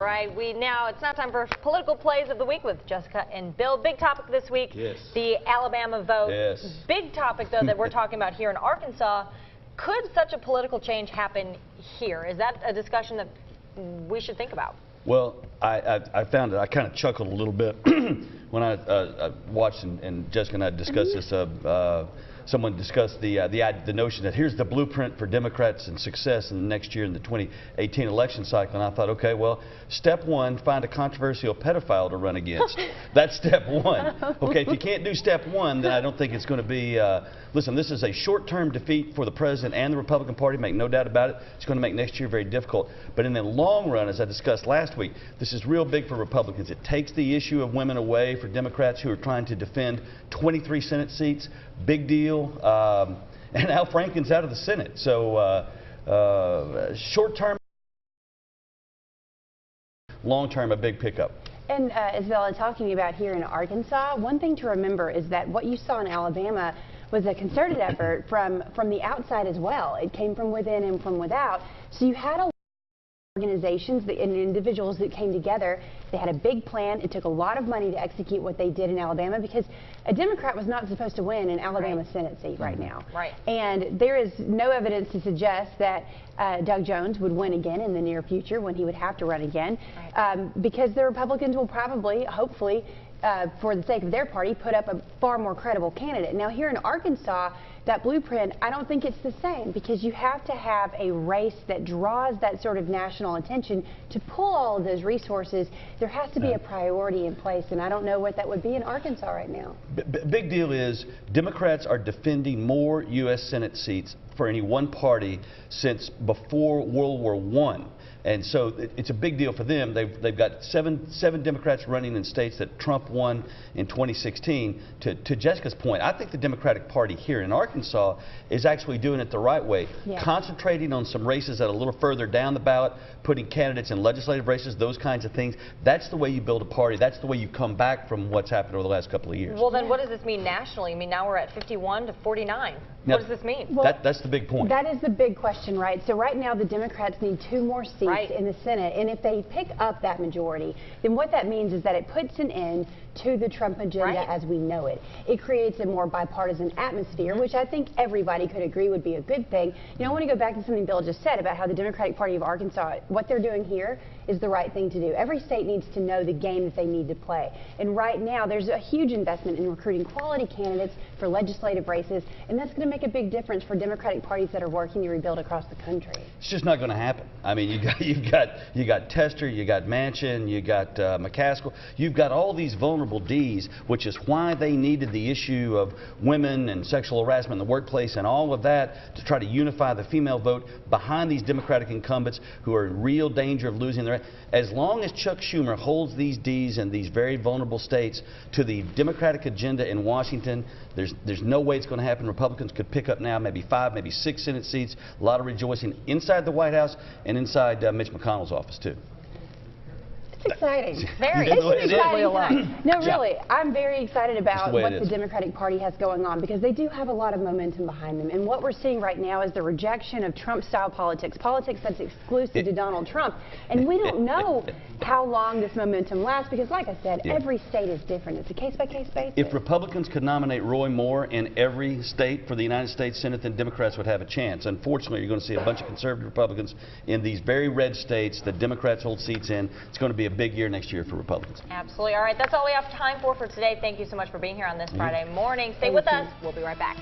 right, it's now time for political plays of the week with Jessica and Bill. Big topic this week, yes. The Alabama vote. Yes. Big topic, though, that we're talking about here in Arkansas. Could such a political change happen here? Is that a discussion that we should think about? Well, I found it. I kind of chuckled a little bit when I watched and Jessica and I discussed this. Someone discussed the notion that here's the blueprint for Democrats and success in the next year in the 2018 election cycle. And I thought, okay, well, step one, find a controversial pedophile to run against. That's step one. Okay, if you can't do step one, then I don't think it's going to be. Listen, this is a short-term defeat for the president and the Republican Party. Make no doubt about it. It's going to make next year very difficult. But in the long run, as I discussed last week, this is real big for Republicans. It takes the issue of women away for Democrats who are trying to defend 23 Senate seats. Big deal. And Al Franken's out of the Senate. So short-term, long-term, a big pickup. And as Bill is talking about here in Arkansas, one thing to remember is that what you saw in Alabama was a concerted effort from the outside as well. It came from within and from without. So you had a lot of organizations and individuals that came together. They had a big plan. It took a lot of money to execute what they did in Alabama because a Democrat was not supposed to win an Alabama Senate seat right now. Right. And there is no evidence to suggest that Doug Jones would win again in the near future when he would have to run again, because the Republicans will probably, hopefully, for the sake of their party, put up a far more credible candidate. Now here in Arkansas, that blueprint, I don't think it's the same because you have to have a race that draws that sort of national attention to pull all of those resources. There has to be a priority in place, and I don't know what that would be in Arkansas right now. Big deal is Democrats are defending more U.S. Senate seats for any one party since before World War I. And so it's a big deal for them. They've got seven Democrats running in states that Trump won in 2016. To Jessica's point, I think the Democratic Party here in Arkansas is actually doing it the right way, concentrating on some races that are a little further down the ballot, putting candidates in legislative races, those kinds of things. That's the way you build a party. That's the way you come back from what's happened over the last couple of years. Well, then what does this mean nationally? I mean, now we're at 51 to 49. Now, what does this mean? Well, that's the big point. That is the big question, right? So right now the Democrats need 2 more seats in the Senate, and if they pick up that majority, then what that means is that it puts an end to the Trump agenda as we know it. It creates a more bipartisan atmosphere, which I think everybody could agree would be a good thing. You know, I want to go back to something Bill just said about how the Democratic Party of Arkansas, what they're doing here is the right thing to do. Every state needs to know the game that they need to play. And right now, there's a huge investment in recruiting quality candidates for legislative races, and that's going to make a big difference for Democratic parties that are working to rebuild across the country. It's just not going to happen. I mean, you got Tester, you got Manchin, you got McCaskill, you've got all these vulnerable Ds, which is why they needed the issue of women and sexual harassment in the workplace and all of that to try to unify the female vote behind these Democratic incumbents who are in real danger of losing their. As long as Chuck Schumer holds these Ds in these very vulnerable states to the Democratic agenda in Washington, there's no way it's going to happen. Republicans could pick up now maybe 5, maybe 6 Senate seats. A lot of rejoicing inside the White House and inside Mitch McConnell's office too. It's exciting. Very. It's an exciting time. No, really, I'm very excited about what the Democratic Party has going on because they do have a lot of momentum behind them. And what we're seeing right now is the rejection of Trump-style politics that's exclusive to Donald Trump. And we don't know how long this momentum lasts because, like I said, every state is different. It's a case-by-case basis. If Republicans could nominate Roy Moore in every state for the United States Senate, then Democrats would have a chance. Unfortunately, you're going to see a bunch of conservative Republicans in these very red states that Democrats hold seats in. It's going to be a big year next year for Republicans. Absolutely. All right, that's all we have time for today. Thank you so much for being here on this Friday morning. Stay with us. We'll be right back.